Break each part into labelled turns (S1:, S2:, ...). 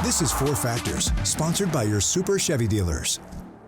S1: This is Four Factors, sponsored by your Super Chevy dealers.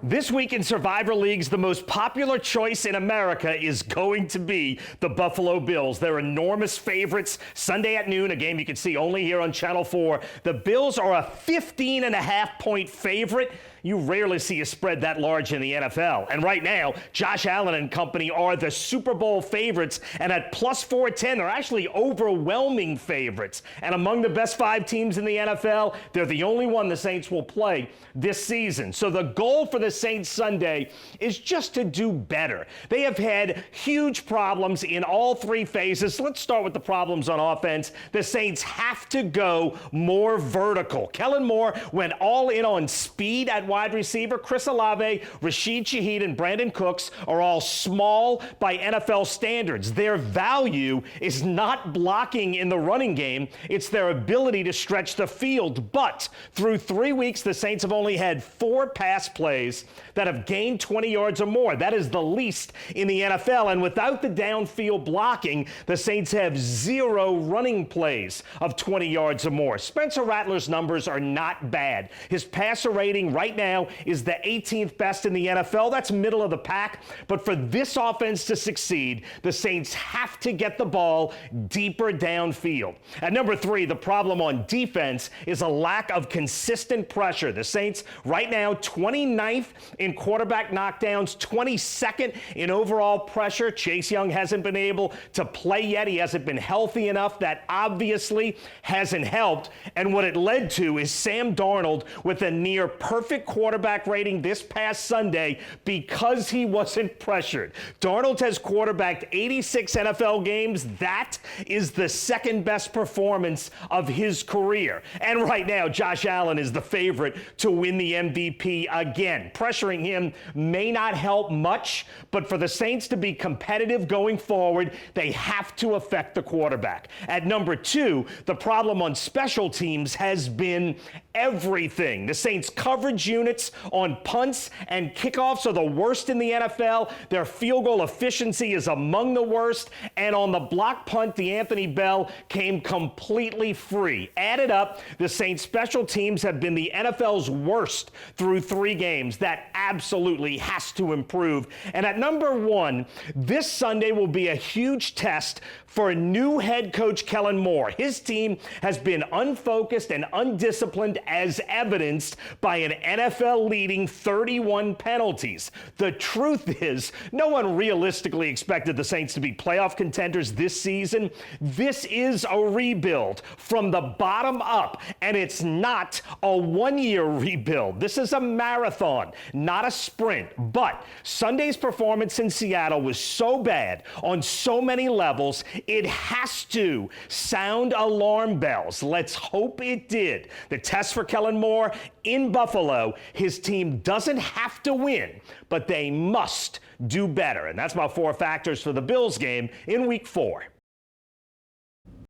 S2: This week in Survivor Leagues, the most popular choice in America is going to be the Buffalo Bills. They're enormous favorites. Sunday at noon, a game you can see only here on Channel 4. The Bills are a 15.5-point favorite. You rarely see a spread that large in the NFL. And right now, Josh Allen and company are the Super Bowl favorites. And at plus 410, they're actually overwhelming favorites. And among the best 5 teams in the NFL, they're the only one the Saints will play this season. So the goal for the Saints Sunday is just to do better. They have had huge problems in all 3 phases. Let's start with the problems on offense. The Saints have to go more vertical. Kellen Moore went all in on speed at wide receiver. Chris Olave, Rashid Shaheed, and Brandon Cooks are all small by NFL standards. Their value is not blocking in the running game. It's their ability to stretch the field. But through 3 weeks, the Saints have only had 4 pass plays that have gained 20 yards or more. That is the least in the NFL. And without the downfield blocking, the Saints have 0 running plays of 20 yards or more. Spencer Rattler's numbers are not bad. His passer rating right now is the 18th best in the NFL. That's middle of the pack. But for this offense to succeed, the Saints have to get the ball deeper downfield. At number 3, the problem on defense is a lack of consistent pressure. The Saints right now 29th in quarterback knockdowns, 22nd in overall pressure. Chase Young hasn't been able to play yet. He hasn't been healthy enough. That obviously hasn't helped. And what it led to is Sam Darnold with a near perfect quarterback rating this past Sunday because he wasn't pressured. Darnold has quarterbacked 86 NFL games. That is the second best performance of his career. And right now, Josh Allen is the favorite to win the MVP again. Pressuring him may not help much, but for the Saints to be competitive going forward, they have to affect the quarterback. At number 2, the problem on special teams has been everything. The Saints' coverage units on punts and kickoffs are the worst in the NFL. Their field goal efficiency is among the worst. And on the block punt, D'Anthony Bell came completely free. Added up, the Saints' special teams have been the NFL's worst through 3 games. That absolutely has to improve. And at number 1, this Sunday will be a huge test for new head coach Kellen Moore. His team has been unfocused and undisciplined as evidenced by an NFL-leading 31 penalties. The truth is, no one realistically expected the Saints to be playoff contenders this season. This is a rebuild from the bottom up, and it's not a 1-year rebuild. This is a marathon, not a sprint. But Sunday's performance in Seattle was so bad on so many levels, it has to sound alarm bells. Let's hope it did. The test for Kellen Moore in Buffalo, his team doesn't have to win, but they must do better. And that's my 4 factors for the Bills game in Week 4.